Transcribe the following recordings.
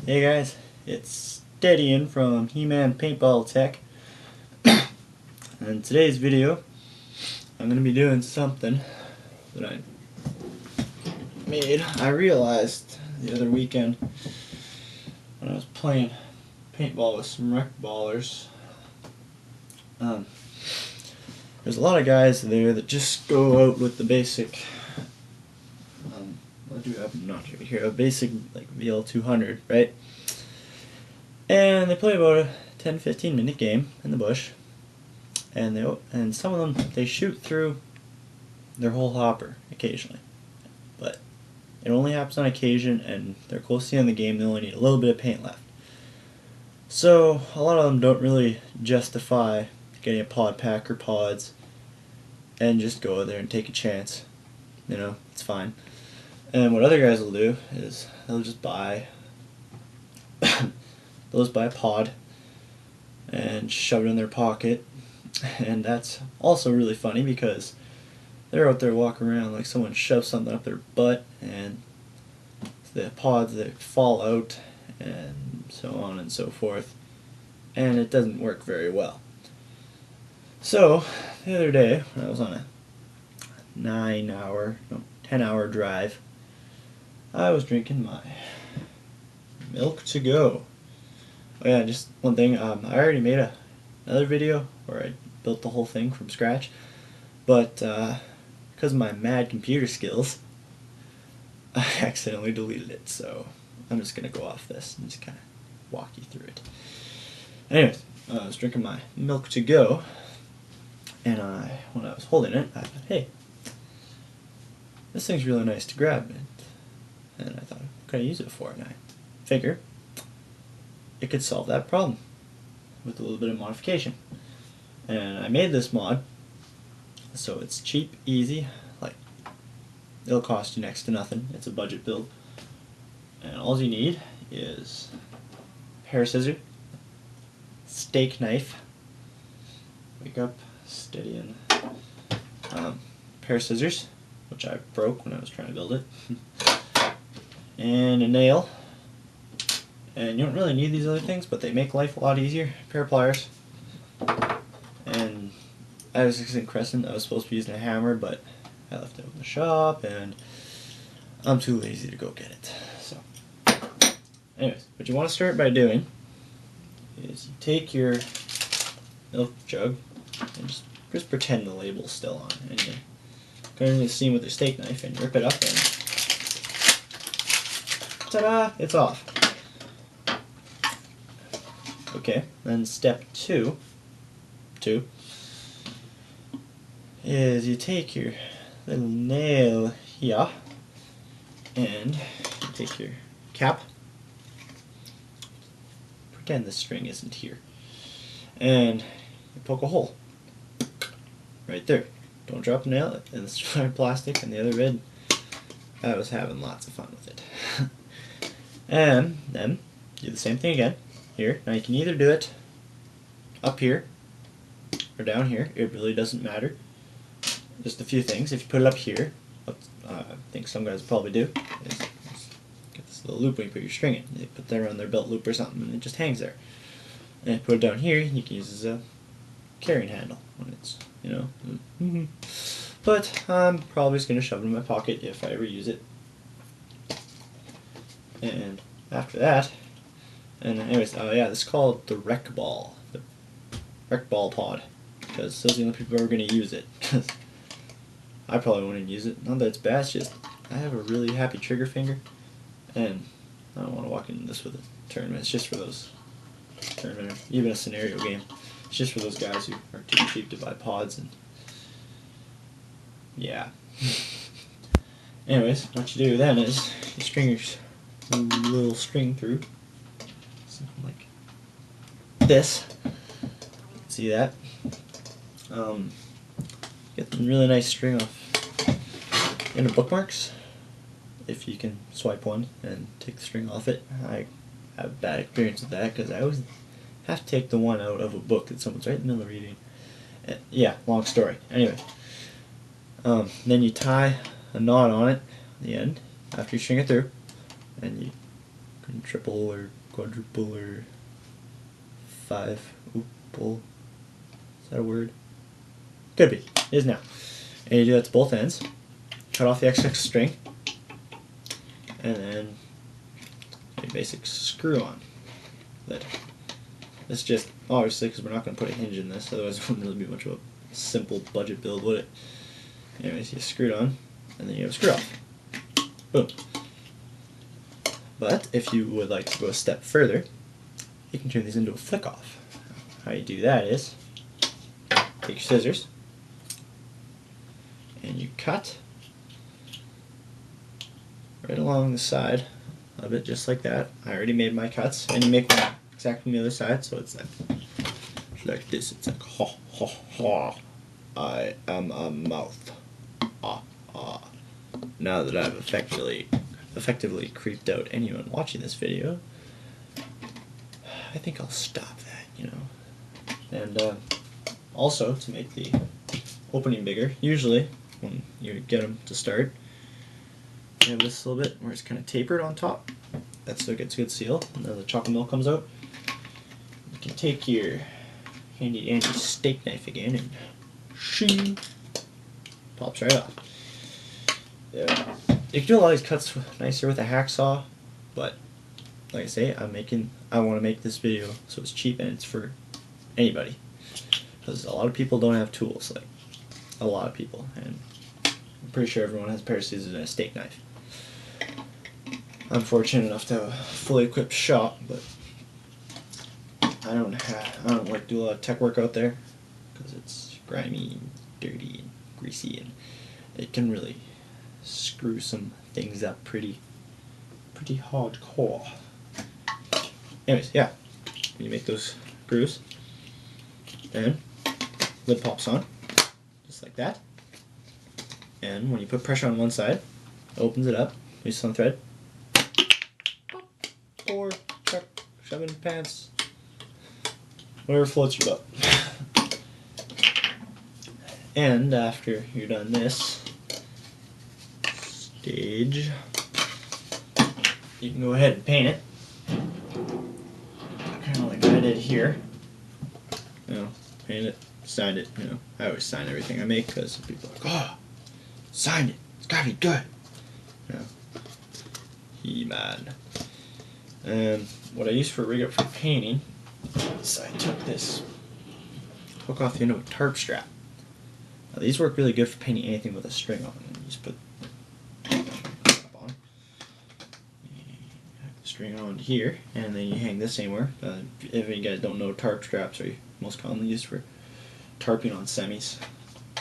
Hey guys, it's Steadian from He-Man Paintball Tech. In today's video, I'm going to be doing something that I made. I realized the other weekend when I was playing paintball with some rec ballers, there's a lot of guys there that just go out with the basic, I do have a notch right here, a basic like VL200, right? And they play about a 10-15 minute game in the bush, and some of them they shoot through their whole hopper occasionally, but it only happens on occasion, and they're close to the end of the game. They only need a little bit of paint left, so a lot of them don't really justify getting a pod pack or pods and just go out there and take a chance. You know, it's fine. And what other guys will do is they'll just buy a pod and shove it in their pocket, and that's also really funny because they're out there walking around like someone shoves something up their butt, and the pods that fall out and so on and so forth, and it doesn't work very well. So the other day when I was on a 10-hour drive, I was drinking my milk to go. Oh yeah, just one thing, I already made another video where I built the whole thing from scratch, but because of my mad computer skills, I accidentally deleted it, so I'm just going to go off this and just kind of walk you through it. Anyways, I was drinking my milk to go, and when I was holding it, I thought, hey, this thing's really nice to grab. And I thought, what can I use it for? And I figured it could solve that problem with a little bit of modification. And I made this mod, so it's cheap, easy, like it'll cost you next to nothing. It's a budget build. And all you need is a pair of scissors, steak knife, wake up, steady, and pair of scissors, which I broke when I was trying to build it, and a nail. And you don't really need these other things, but they make life a lot easier. A pair of pliers. And I was using Crescent. I was supposed to be using a hammer, but I left it in the shop, and I'm too lazy to go get it. So, anyways, what you want to start by doing is you take your milk jug and just pretend the label's still on, and you go into the seam with your steak knife and rip it up, and ta-da! It's off. Okay, then step two is you take your little nail here and you take your cap, pretend the string isn't here, and you poke a hole right there. Don't drop the nail in the plastic and the other red. I was having lots of fun with it. And then do the same thing again here. Now you can either do it up here or down here. It really doesn't matter. Just a few things. If you put it up here, I think some guys probably do, is get this little loop when you put your string in. They put that around their belt loop or something, and it just hangs there. And if you put it down here, you can use it as a carrying handle when it's, you know. But I'm probably just going to shove it in my pocket if I ever use it. And after that, and anyways, yeah, this is called the Rec Ball, the Rec Ball Pod, because those are the only people who are going to use it. I probably wouldn't use it. Not that it's bad, it's just I have a really happy trigger finger, and I don't want to walk into this with a tournament. It's just for those tournament, even a scenario game. It's just for those guys who are too cheap to buy pods, and yeah. Anyways, what you do then is you string your little string through, something like this. See that? Get some really nice string off into bookmarks, if you can swipe one and take the string off it. I have bad experience with that because I always have to take the one out of a book that someone's right in the middle of reading. Yeah, long story. Anyway, then you tie a knot on it at the end after you string it through, and you triple or quadruple or five-oople. Is that a word? Could be. It is now. And you do that to both ends. Cut off the excess string. And then a basic screw on lid. This just, obviously, because we're not going to put a hinge in this, otherwise it wouldn't really be much of a simple budget build, would it? Anyways, you screw it on, and then you have a screw off. Boom. But if you would like to go a step further, you can turn these into a flick off. How you do that is, take your scissors, and you cut right along the side of it, just like that. I already made my cuts, and you make one exactly on the other side, so it's like this. It's like, ha, ha, ha, I am a mouth. Ah, ah. Now that I've effectively creeped out anyone watching this video, I think I'll stop that, you know. And also, to make the opening bigger, usually when you get them to start, you have this a little bit where it's kind of tapered on top. That's so it gets a good seal. And then the chocolate milk comes out. You can take your handy dandy steak knife again and shing, pops right off. Yeah. You can do a lot of these cuts nicer with a hacksaw, but like I say, I want to make this video so it's cheap and it's for anybody, because a lot of people don't have tools, like a lot of people, and I'm pretty sure everyone has a pair of scissors and a steak knife. I'm fortunate enough to have a fully equipped shop, but I don't like to do a lot of tech work out there because it's grimy and dirty and greasy, and it can really screw some things up pretty hardcore. Anyways, yeah, when you make those grooves, then lid pops on, just like that. And when you put pressure on one side, it opens it up, use some thread, or chuck, shove it in your pants, whatever floats your boat. And after you're done this stage, you can go ahead and paint it, kind of like I did here. You know, paint it, signed it. You know, I always sign everything I make because people are like, oh, signed it, it's gotta be good. You know, He-Man. And what I use for rig up for painting is I took this hook off the end of a tarp strap. Now, these work really good for painting anything with a string on. And you just put on, string on here, and then you hang this anywhere. If you guys don't know, tarp straps are most commonly used for tarping on semis.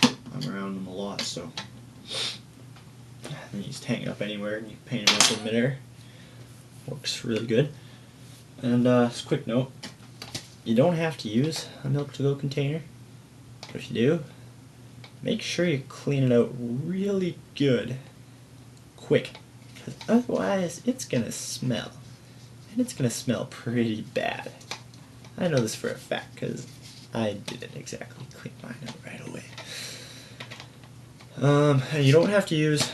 I'm around them a lot, so and you just hang it up anywhere and you paint it up in midair. Works really good. And just a quick note, you don't have to use a milk to go container, but if you do, make sure you clean it out really good, quick, because otherwise it's gonna smell, and it's gonna smell pretty bad. I know this for a fact because I didn't exactly clean mine out right away. And you don't have to use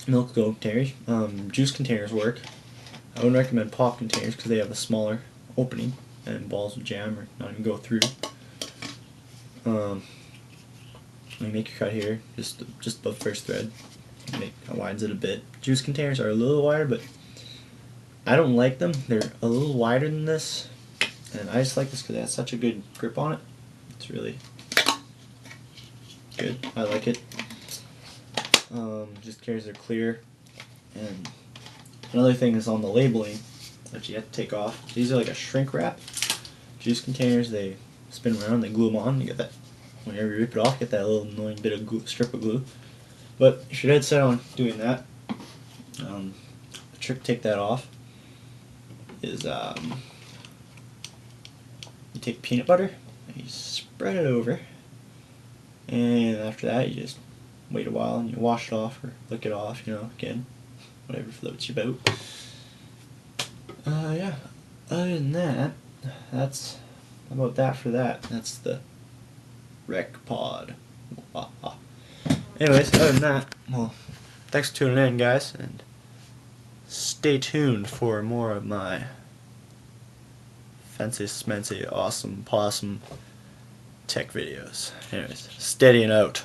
milk to go containers. Juice containers work. I wouldn't recommend pop containers because they have a smaller opening and balls would jam or not even go through. When you make your cut here, just above first thread, widens it a bit. Juice containers are a little wider, but I don't like them. They're a little wider than this, and I just like this because it has such a good grip on it. It's really good. I like it. Just carries are clear. And another thing is on the labeling that you have to take off. These are like a shrink wrap. Juice containers, they spin around, they glue them on. You get that, whenever you rip it off, get that little annoying bit of glue, strip of glue. But if you're dead set on doing that, the trick to take that off is you take peanut butter and you spread it over, and after that you just wait a while and you wash it off or lick it off, you know, again, whatever floats your boat. Yeah, other than that, that's about that for that. That's the Rec Pod. Anyways, other than that, well, thanks for tuning in, guys, and stay tuned for more of my fancy smancy awesome possum tech videos. Anyways, steady and out.